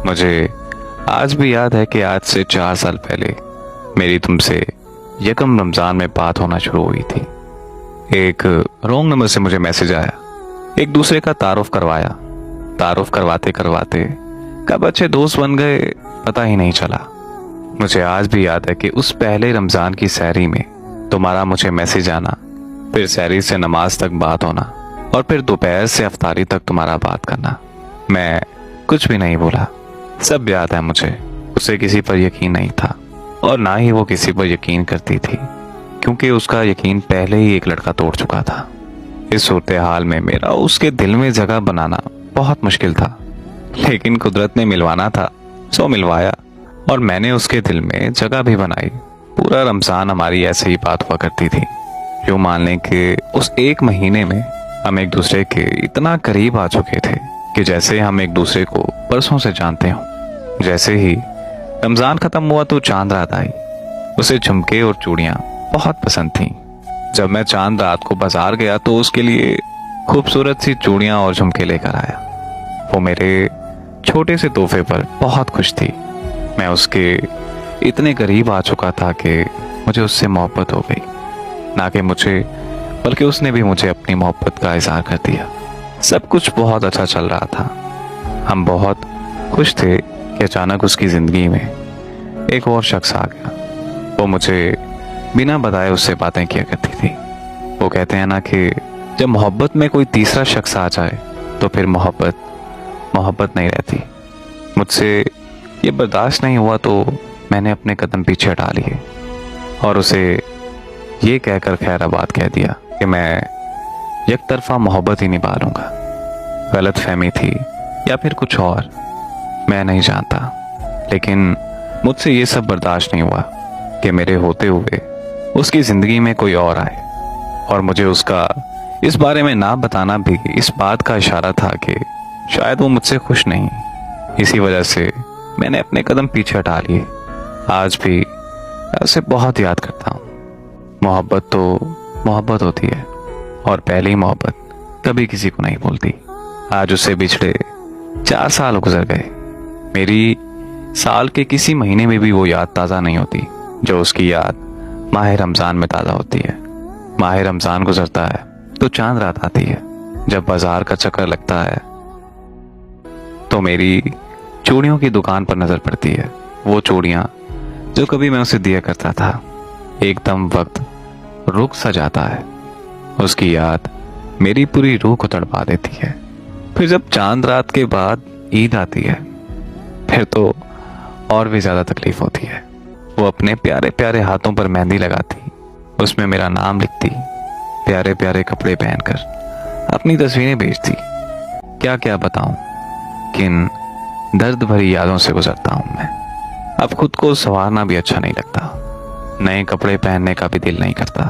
मुझे आज भी याद है कि आज से 4 साल पहले मेरी तुमसे यकम रमज़ान में बात होना शुरू हुई थी। एक रॉन्ग नंबर से मुझे मैसेज आया, एक दूसरे का तारुफ करवाया। तारुफ करवाते करवाते कब अच्छे दोस्त बन गए पता ही नहीं चला। मुझे आज भी याद है कि उस पहले रमज़ान की सहरी में तुम्हारा मुझे मैसेज आना, फिर सहरी से नमाज तक बात होना और फिर दोपहर से अफ्तारी तक तुम्हारा बात करना। मैं कुछ भी नहीं बोला, सब याद है मुझे। उसे किसी पर यकीन नहीं था और ना ही वो किसी पर यकीन करती थी, क्योंकि उसका यकीन पहले ही एक लड़का तोड़ चुका था। इस सूरत हाल में मेरा उसके दिल में जगह बनाना बहुत मुश्किल था, लेकिन कुदरत ने मिलवाना था सो मिलवाया और मैंने उसके दिल में जगह भी बनाई। पूरा रमज़ान हमारी ऐसे ही बात हुआ करती थी। यूँ मान लें कि उस एक महीने में हम एक दूसरे के इतना करीब आ चुके थे कि जैसे हम एक दूसरे को परसों से जानते हों। जैसे ही रमज़ान ख़त्म हुआ तो चांद रात आई। उसे झुमके और चूड़ियाँ बहुत पसंद थीं। जब मैं चांद रात को बाजार गया तो उसके लिए खूबसूरत सी चूड़ियाँ और झुमके लेकर आया। वो मेरे छोटे से तोहफे पर बहुत खुश थी। मैं उसके इतने करीब आ चुका था कि मुझे उससे मोहब्बत हो गई। ना कि मुझे, बल्कि उसने भी मुझे अपनी मोहब्बत का इज़हार कर दिया। सब कुछ बहुत अच्छा चल रहा था। हम बहुत खुश थे कि अचानक उसकी ज़िंदगी में एक और शख्स आ गया। वो मुझे बिना बताए उससे बातें किया करती थी। वो कहते हैं ना कि जब मोहब्बत में कोई तीसरा शख्स आ जाए तो फिर मोहब्बत नहीं रहती। मुझसे ये बर्दाश्त नहीं हुआ तो मैंने अपने कदम पीछे हटा लिए और उसे ये कहकर खैराबाद कह दिया कि मैं एक तरफा मोहब्बत ही निभा लूँगा। गलत फहमी थी या फिर कुछ और, मैं नहीं जानता, लेकिन मुझसे ये सब बर्दाश्त नहीं हुआ कि मेरे होते हुए उसकी ज़िंदगी में कोई और आए। और मुझे उसका इस बारे में ना बताना भी इस बात का इशारा था कि शायद वो मुझसे खुश नहीं। इसी वजह से मैंने अपने कदम पीछे हटा लिए। आज भी उसे बहुत याद करता हूँ। मोहब्बत तो मोहब्बत होती है और पहली मोहब्बत कभी किसी को नहीं भूलती। आज उससे बिछड़े 4 साल गुजर गए। मेरी साल के किसी महीने में भी वो याद ताज़ा नहीं होती जो उसकी याद माह रमज़ान में ताज़ा होती है। माह रमज़ान गुजरता है तो चांद रात आती है। जब बाजार का चक्कर लगता है तो मेरी चूड़ियों की दुकान पर नजर पड़ती है। वो चूड़ियाँ जो कभी मैं उसे दिया करता था, एकदम वक्त रुक सा जाता है। उसकी याद मेरी पूरी रूह को तड़पा देती है। फिर जब चांद रात के बाद ईद आती है फिर तो और भी ज़्यादा तकलीफ होती है। वो अपने प्यारे प्यारे हाथों पर मेहंदी लगाती, उसमें मेरा नाम लिखती, प्यारे प्यारे कपड़े पहनकर अपनी तस्वीरें भेजती। क्या क्या बताऊं किन दर्द भरी यादों से गुजरता हूं मैं। अब खुद को संवारना भी अच्छा नहीं लगता। नए कपड़े पहनने का भी दिल नहीं करता।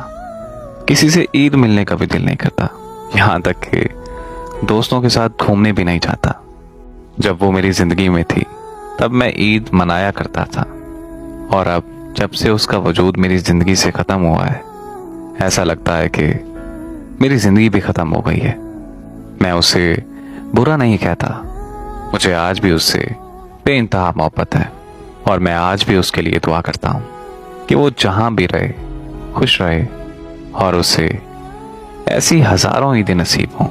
किसी से ईद मिलने का भी दिल नहीं करता। यहाँ तक कि दोस्तों के साथ घूमने भी नहीं चाहता। जब वो मेरी ज़िंदगी में थी तब मैं ईद मनाया करता था, और अब जब से उसका वजूद मेरी ज़िंदगी से ख़त्म हुआ है, ऐसा लगता है कि मेरी ज़िंदगी भी ख़त्म हो गई है। मैं उसे बुरा नहीं कहता। मुझे आज भी उससे बेइंतहा मोहब्बत है और मैं आज भी उसके लिए दुआ करता हूँ कि वो जहाँ भी रहे खुश रहे और उसे ऐसी हज़ारों ईदें नसीब हों।